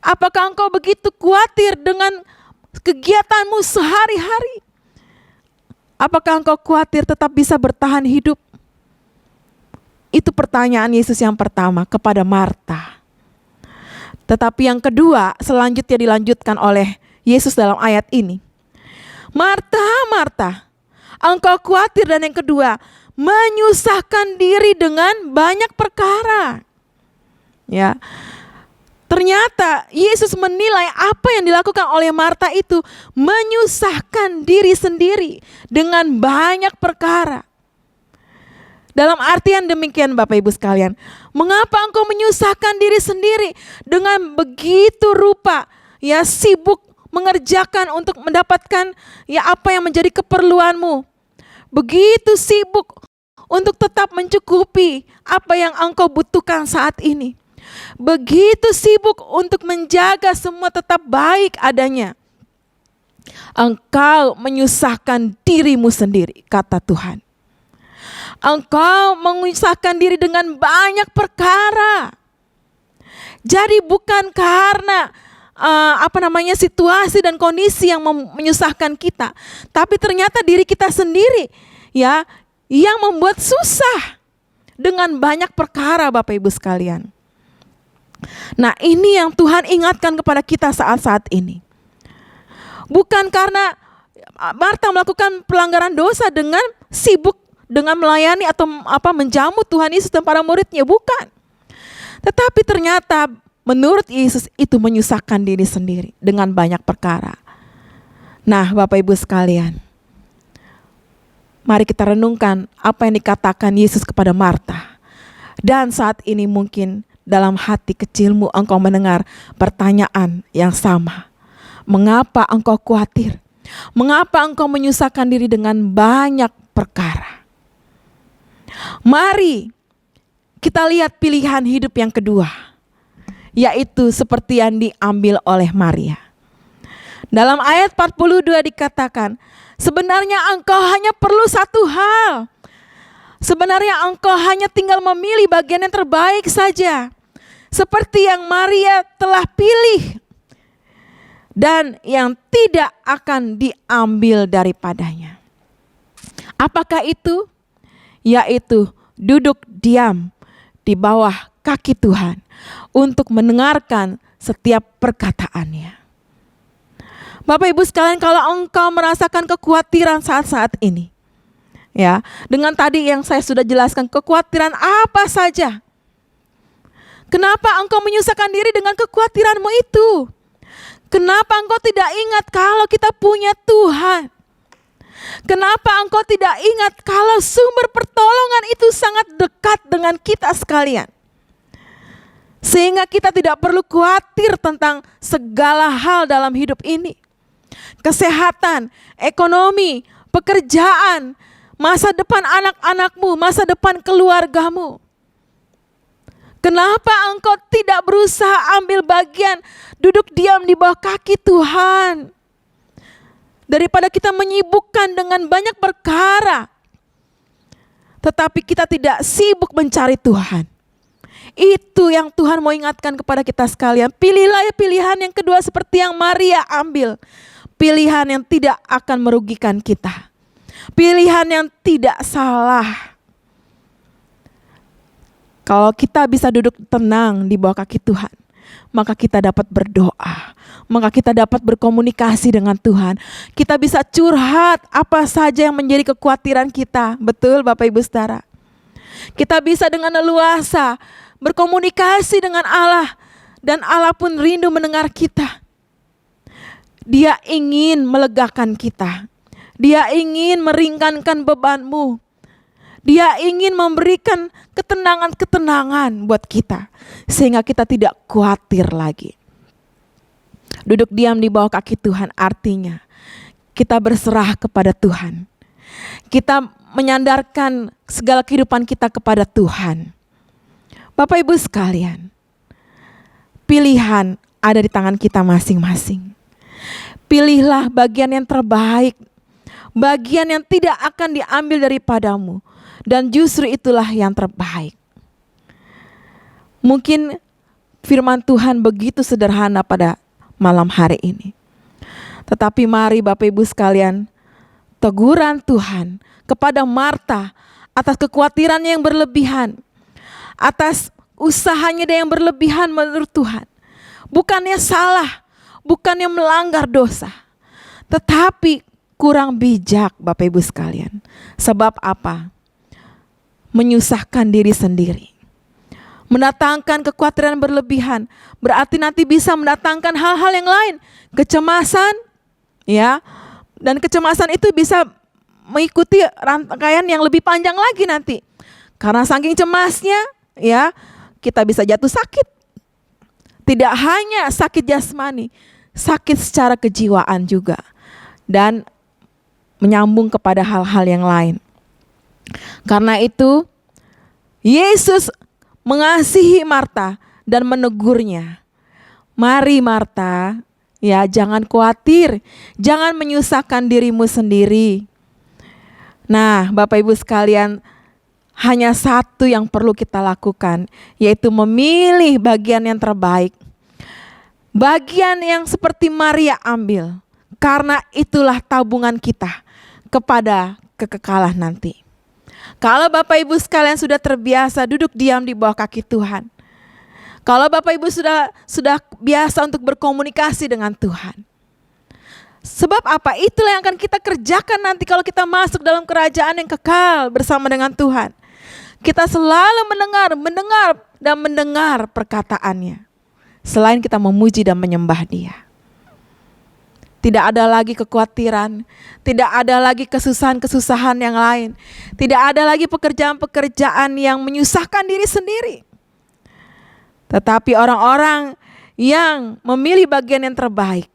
S4: Apakah engkau begitu khawatir dengan kegiatanmu sehari-hari? Apakah engkau khawatir tetap bisa bertahan hidup? Itu pertanyaan Yesus yang pertama kepada Marta. Tetapi yang kedua selanjutnya dilanjutkan oleh Yesus dalam ayat ini. Marta, Marta, engkau khawatir, dan yang kedua, menyusahkan diri dengan banyak perkara. Ya. Ternyata Yesus menilai apa yang dilakukan oleh Marta itu menyusahkan diri sendiri dengan banyak perkara. Dalam artian demikian, Bapak Ibu sekalian, mengapa engkau menyusahkan diri sendiri dengan begitu rupa, ya, sibuk mengerjakan untuk mendapatkan, ya, apa yang menjadi keperluanmu? Begitu sibuk untuk tetap mencukupi apa yang engkau butuhkan saat ini. Begitu sibuk untuk menjaga semua tetap baik adanya. Engkau menyusahkan dirimu sendiri, kata Tuhan. Engkau menyusahkan diri dengan banyak perkara. Jadi bukan karena situasi dan kondisi yang menyusahkan kita, tapi ternyata diri kita sendiri, ya, yang membuat susah dengan banyak perkara, Bapak Ibu sekalian. Nah, ini yang Tuhan ingatkan kepada kita saat-saat ini. Bukan karena Marta melakukan pelanggaran dosa dengan sibuk dengan melayani atau menjamu Tuhan Yesus dan para muridnya, bukan. Tetapi ternyata menurut Yesus itu menyusahkan diri sendiri dengan banyak perkara. Nah, Bapak Ibu sekalian, mari kita renungkan apa yang dikatakan Yesus kepada Marta. Dan saat ini mungkin dalam hati kecilmu engkau mendengar pertanyaan yang sama. Mengapa engkau khawatir? Mengapa engkau menyusahkan diri dengan banyak perkara? Mari kita lihat pilihan hidup yang kedua, yaitu seperti yang diambil oleh Maria. Dalam ayat 42 dikatakan, sebenarnya engkau hanya perlu satu hal. Sebenarnya engkau hanya tinggal memilih bagian yang terbaik saja. Seperti yang Maria telah pilih. Dan yang tidak akan diambil daripadanya. Apakah itu? Yaitu duduk diam di bawah kaki Tuhan untuk mendengarkan setiap perkataannya. Bapak Ibu sekalian, kalau engkau merasakan kekhawatiran saat-saat ini, ya, dengan tadi yang saya sudah jelaskan, kekhawatiran apa saja. Kenapa engkau menyusahkan diri dengan kekhawatiranmu itu? Kenapa engkau tidak ingat kalau kita punya Tuhan? Kenapa engkau tidak ingat kalau sumber pertolongan itu sangat dekat dengan kita sekalian? Sehingga kita tidak perlu khawatir tentang segala hal dalam hidup ini. Kesehatan, ekonomi, pekerjaan, masa depan anak-anakmu, masa depan keluargamu. Kenapa engkau tidak berusaha ambil bagian, duduk diam di bawah kaki Tuhan? Daripada kita menyibukkan dengan banyak perkara, tetapi kita tidak sibuk mencari Tuhan. Itu yang Tuhan mau ingatkan kepada kita sekalian. Pilihlah pilihan yang kedua seperti yang Maria ambil. Pilihan yang tidak akan merugikan kita. Pilihan yang tidak salah. Kalau kita bisa duduk tenang di bawah kaki Tuhan, maka kita dapat berdoa. Maka kita dapat berkomunikasi dengan Tuhan. Kita bisa curhat apa saja yang menjadi kekhawatiran kita. Betul Bapak Ibu Saudara? Kita bisa dengan leluasa berkomunikasi dengan Allah. Dan Allah pun rindu mendengar kita. Dia ingin melegakan kita. Dia ingin meringankan bebanmu. Dia ingin memberikan ketenangan-ketenangan buat kita. Sehingga kita tidak khawatir lagi. Duduk diam di bawah kaki Tuhan artinya kita berserah kepada Tuhan. Kita menyandarkan segala kehidupan kita kepada Tuhan. Bapak Ibu sekalian, pilihan ada di tangan kita masing-masing. Pilihlah bagian yang terbaik, bagian yang tidak akan diambil daripadamu, dan justru itulah yang terbaik. Mungkin firman Tuhan begitu sederhana pada malam hari ini. Tetapi mari Bapak Ibu sekalian, teguran Tuhan kepada Marta atas kekhawatirannya yang berlebihan, atas usahanya yang berlebihan menurut Tuhan. Bukannya salah, bukannya melanggar dosa, tetapi kurang bijak Bapak Ibu sekalian. Sebab apa? Menyusahkan diri sendiri. Mendatangkan kekhawatiran berlebihan, berarti nanti bisa mendatangkan hal-hal yang lain. Kecemasan, ya, dan kecemasan itu bisa mengikuti rangkaian yang lebih panjang lagi nanti. Karena saking cemasnya, ya, kita bisa jatuh sakit. Tidak hanya sakit jasmani, sakit secara kejiwaan juga. Dan menyambung kepada hal-hal yang lain. Karena itu, Yesus mengasihi Marta dan menegurnya. Mari Marta, ya, jangan khawatir, jangan menyusahkan dirimu sendiri. Nah, Bapak Ibu sekalian, hanya satu yang perlu kita lakukan, yaitu memilih bagian yang terbaik. Bagian yang seperti Maria ambil, karena itulah tabungan kita kepada kekekalan nanti. Kalau Bapak Ibu sekalian sudah terbiasa duduk diam di bawah kaki Tuhan, Kalau Bapak Ibu sudah biasa untuk berkomunikasi dengan Tuhan. Sebab apa? Itulah yang akan kita kerjakan nanti kalau kita masuk dalam kerajaan yang kekal bersama dengan Tuhan. Kita selalu mendengar perkataannya. Selain kita memuji dan menyembah Dia. Tidak ada lagi kekhawatiran, tidak ada lagi kesusahan-kesusahan yang lain. Tidak ada lagi pekerjaan-pekerjaan yang menyusahkan diri sendiri. Tetapi orang-orang yang memilih bagian yang terbaik,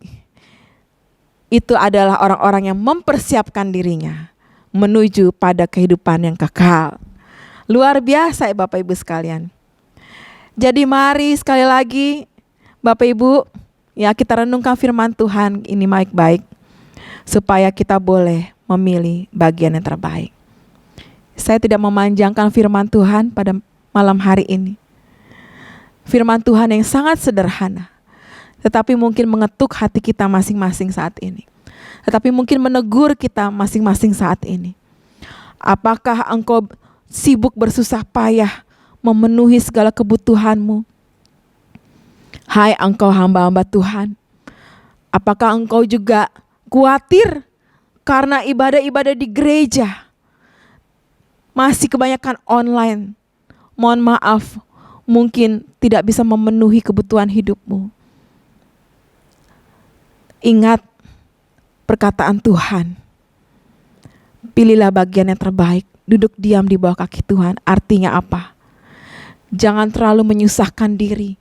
S4: itu adalah orang-orang yang mempersiapkan dirinya menuju pada kehidupan yang kekal. Luar biasa ya Bapak Ibu sekalian. Jadi mari sekali lagi Bapak Ibu, ya kita renungkan firman Tuhan ini baik-baik. Supaya kita boleh memilih bagian yang terbaik. Saya tidak memanjangkan firman Tuhan pada malam hari ini. Firman Tuhan yang sangat sederhana. Tetapi mungkin mengetuk hati kita masing-masing saat ini. Tetapi mungkin menegur kita masing-masing saat ini. Apakah engkau sibuk bersusah payah memenuhi segala kebutuhanmu? Hai engkau hamba-hamba Tuhan. Apakah engkau juga khawatir karena ibadah-ibadah di gereja masih kebanyakan online? Mohon maaf, mungkin tidak bisa memenuhi kebutuhan hidupmu. Ingat perkataan Tuhan. Pilihlah bagian yang terbaik. Duduk diam di bawah kaki Tuhan. Artinya apa? Jangan terlalu menyusahkan diri.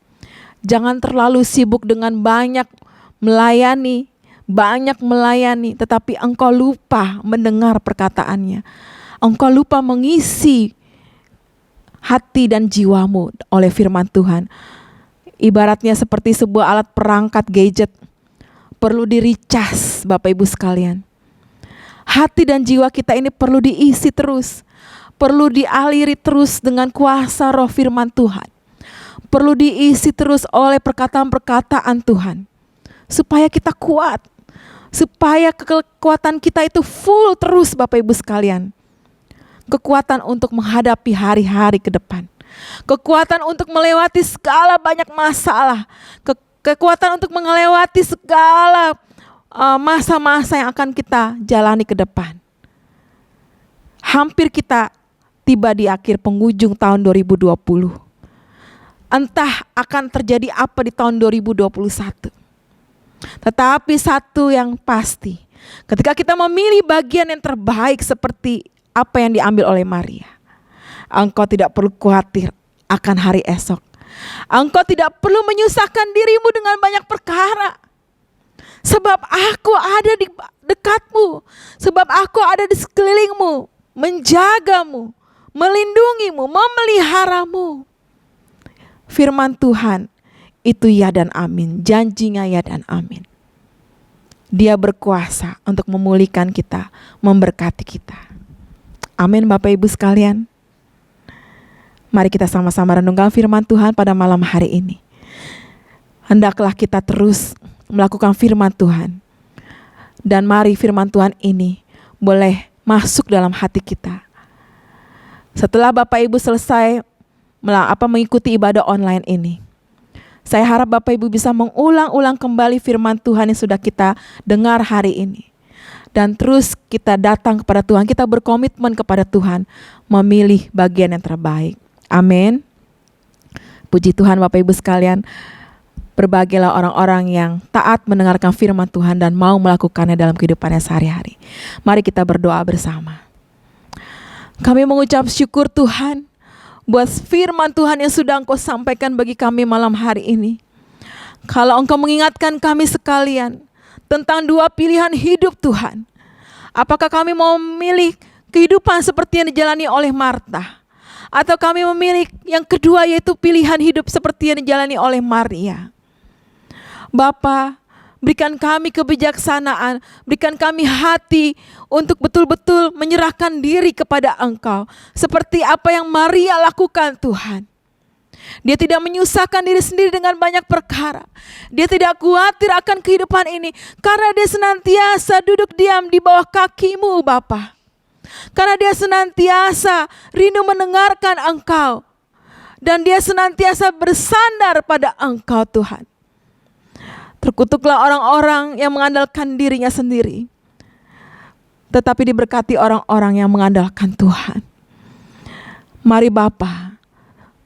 S4: Jangan terlalu sibuk dengan banyak melayani. Tetapi engkau lupa mendengar perkataannya. Engkau lupa mengisi hati dan jiwamu oleh firman Tuhan. Ibaratnya seperti sebuah alat perangkat gadget. Perlu di-recharge Bapak Ibu sekalian. Hati dan jiwa kita ini perlu diisi terus. Perlu dialiri terus dengan kuasa roh firman Tuhan. Perlu diisi terus oleh perkataan-perkataan Tuhan. Supaya kita kuat. Supaya kekuatan kita itu full terus Bapak Ibu sekalian. Kekuatan untuk menghadapi hari-hari ke depan. Kekuatan untuk melewati segala banyak masalah. Kekuatan untuk melewati segala masa-masa yang akan kita jalani ke depan. Hampir kita tiba di akhir penghujung tahun 2020. Entah akan terjadi apa di tahun 2021. Tetapi satu yang pasti, ketika kita memilih bagian yang terbaik seperti apa yang diambil oleh Maria, engkau tidak perlu khawatir akan hari esok. Engkau tidak perlu menyusahkan dirimu dengan banyak perkara. Sebab aku ada di dekatmu. Sebab aku ada di sekelilingmu. Menjagamu, melindungimu, memeliharamu. Firman Tuhan itu ya dan amin. Janjinya ya dan amin. Dia berkuasa untuk memulihkan kita, memberkati kita. Amin Bapak Ibu sekalian. Mari kita sama-sama renungkan firman Tuhan pada malam hari ini. Hendaklah kita terus melakukan firman Tuhan. Dan mari firman Tuhan ini boleh masuk dalam hati kita. Setelah Bapak Ibu selesai mengikuti ibadah online ini, saya harap Bapak Ibu bisa mengulang-ulang kembali firman Tuhan yang sudah kita dengar hari ini. Dan terus kita datang kepada Tuhan, kita berkomitmen kepada Tuhan, memilih bagian yang terbaik. Amin. Puji Tuhan Bapak Ibu sekalian, berbahagialah orang-orang yang taat mendengarkan firman Tuhan dan mau melakukannya dalam kehidupannya sehari-hari. Mari kita berdoa bersama. Kami mengucap syukur Tuhan buat firman Tuhan yang sudah Engkau sampaikan bagi kami malam hari ini. Kalau Engkau mengingatkan kami sekalian tentang dua pilihan hidup Tuhan. Apakah kami mau memilih kehidupan seperti yang dijalani oleh Marta? Atau kami memilih yang kedua yaitu pilihan hidup seperti yang dijalani oleh Maria? Bapa, berikan kami kebijaksanaan, berikan kami hati untuk betul-betul menyerahkan diri kepada Engkau. Seperti apa yang Maria lakukan Tuhan. Dia tidak menyusahkan diri sendiri dengan banyak perkara. Dia tidak khawatir akan kehidupan ini. Karena dia senantiasa duduk diam di bawah kaki-Mu Bapa. Karena dia senantiasa rindu mendengarkan Engkau. dan dia senantiasa bersandar pada Engkau Tuhan. Terkutuklah orang-orang yang mengandalkan dirinya sendiri, tetapi diberkati orang-orang yang mengandalkan Tuhan. Mari Bapa,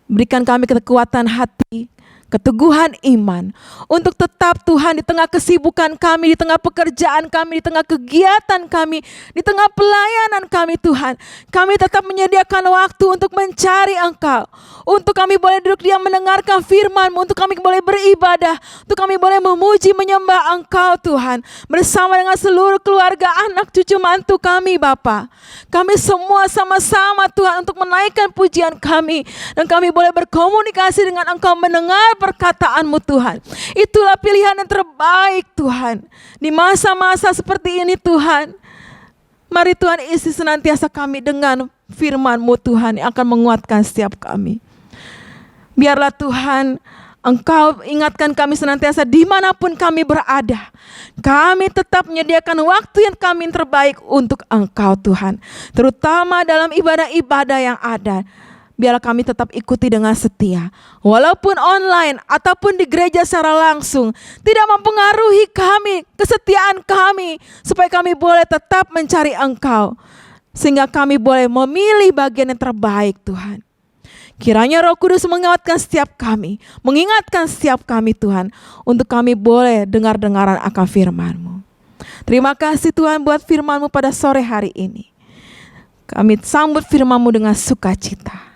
S4: berikan kami kekuatan hati, keteguhan iman untuk tetap Tuhan di tengah kesibukan kami, di tengah pekerjaan kami, di tengah kegiatan kami, di tengah pelayanan kami Tuhan. Kami tetap menyediakan waktu untuk mencari Engkau, untuk kami boleh duduk diam mendengarkan firman-Mu, untuk kami boleh beribadah, untuk kami boleh memuji menyembah Engkau Tuhan, bersama dengan seluruh keluarga, anak cucu mantu kami Bapa. Kami semua sama-sama Tuhan untuk menaikkan pujian kami, dan kami boleh berkomunikasi dengan Engkau, mendengar perkataan-Mu Tuhan. Itulah pilihan yang terbaik Tuhan. Di masa-masa seperti ini Tuhan, mari Tuhan isi senantiasa kami dengan firman-Mu Tuhan yang akan menguatkan setiap kami. Biarlah Tuhan Engkau ingatkan kami senantiasa dimanapun kami berada. Kami tetap menyediakan waktu yang kami terbaik untuk Engkau Tuhan. Terutama dalam ibadah-ibadah yang ada. Biarlah kami tetap ikuti dengan setia. Walaupun online ataupun di gereja secara langsung, tidak mempengaruhi kami, kesetiaan kami. Supaya kami boleh tetap mencari Engkau. Sehingga kami boleh memilih bagian yang terbaik Tuhan. Kiranya Roh Kudus mengingatkan setiap kami Tuhan, untuk kami boleh dengar-dengaran akan firman-Mu. Terima kasih Tuhan buat firman-Mu pada sore hari ini. Kami sambut firman-Mu dengan sukacita.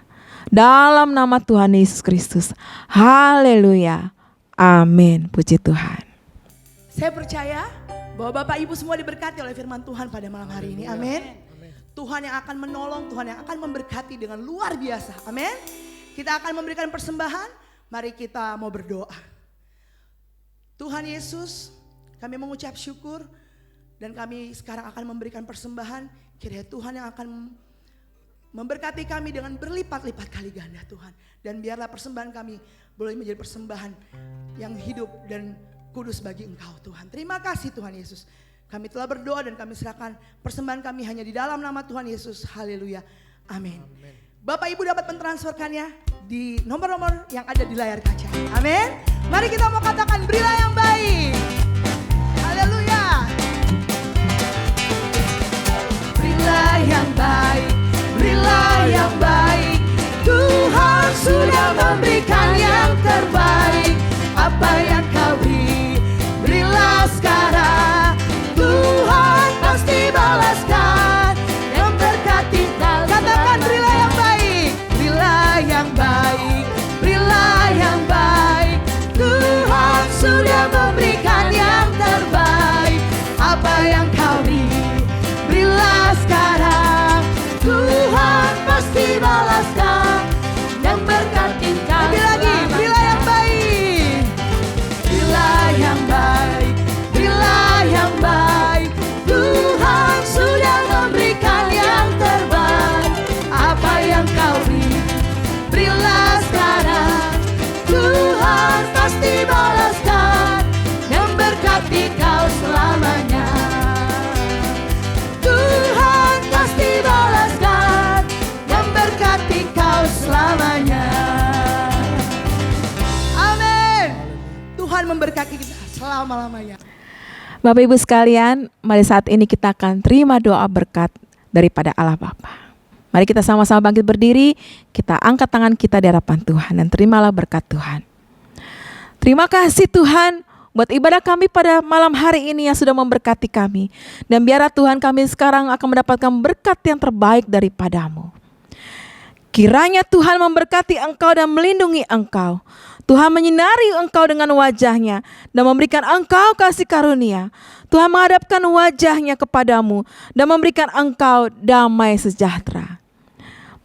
S4: Dalam nama Tuhan Yesus Kristus. Haleluya. Amin. Puji Tuhan.
S3: Saya percaya bahwa Bapak Ibu semua diberkati oleh firman Tuhan pada malam hari ini. Amin. Tuhan yang akan menolong, Tuhan yang akan memberkati dengan luar biasa. Amin. Kita akan memberikan persembahan. Mari kita mau berdoa. Tuhan Yesus, kami mengucap syukur dan kami sekarang akan memberikan persembahan. Kiranya Tuhan yang akan memberkati kami dengan berlipat-lipat kali ganda Tuhan. Dan biarlah persembahan kami boleh menjadi persembahan yang hidup dan kudus bagi Engkau Tuhan. Terima kasih Tuhan Yesus. Kami telah berdoa dan kami serahkan persembahan kami hanya di dalam nama Tuhan Yesus. Haleluya. Amin. Bapak Ibu dapat mentransferkannya di nomor-nomor yang ada di layar kaca. Amin. Mari kita mau katakan berilah yang baik. Haleluya. Berilah yang baik. Berilah yang baik. Tuhan sudah memberikan yang terbaik. Apa yang kau beri, berilah sekarang. Tuhan pasti balaskan dan berkati dalam. Katakan berilah yang baik. Berilah yang baik. Berilah yang baik. Tuhan sudah memberikan yang terbaik. Apa yang kau beri, berilah sekarang. Tuhan pasti balaskan dan berkati kau. Lagi, berilah yang baik. Berilah yang baik. Berilah yang baik. Tuhan sudah memberikan yang terbaik. Apa yang kau beri, berilah sekarang. Tuhan pasti balaskan dan berkati kau selamanya. Tuhan pasti balaskan dan berkati kau selamanya. Amin. Tuhan memberkati kita selama-lamanya.
S4: Bapak Ibu sekalian, mari saat ini kita akan terima doa berkat daripada Allah Bapa. Mari kita sama-sama bangkit berdiri, kita angkat tangan kita di hadapan Tuhan dan terimalah berkat Tuhan. Terima kasih Tuhan buat ibadah kami pada malam hari ini yang sudah memberkati kami. Dan biarlah Tuhan kami sekarang akan mendapatkan berkat yang terbaik daripada-Mu. Kiranya Tuhan memberkati Engkau dan melindungi Engkau. Tuhan menyinari Engkau dengan wajah-Nya dan memberikan Engkau kasih karunia. Tuhan menghadapkan wajah-Nya kepadamu dan memberikan Engkau damai sejahtera.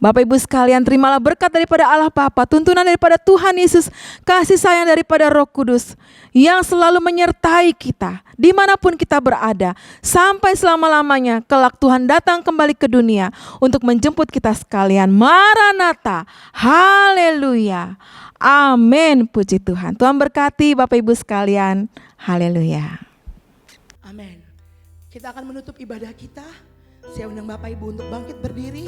S4: Bapak Ibu sekalian, terimalah berkat daripada Allah Bapa, tuntunan daripada Tuhan Yesus, kasih sayang daripada Roh Kudus yang selalu menyertai kita dimanapun kita berada sampai selama-lamanya kelak Tuhan datang kembali ke dunia untuk menjemput kita sekalian. Maranatha, haleluya, amin, puji Tuhan. Tuhan berkati Bapak Ibu sekalian, haleluya.
S3: Amin. Kita akan menutup ibadah kita. Saya undang Bapak Ibu untuk bangkit berdiri.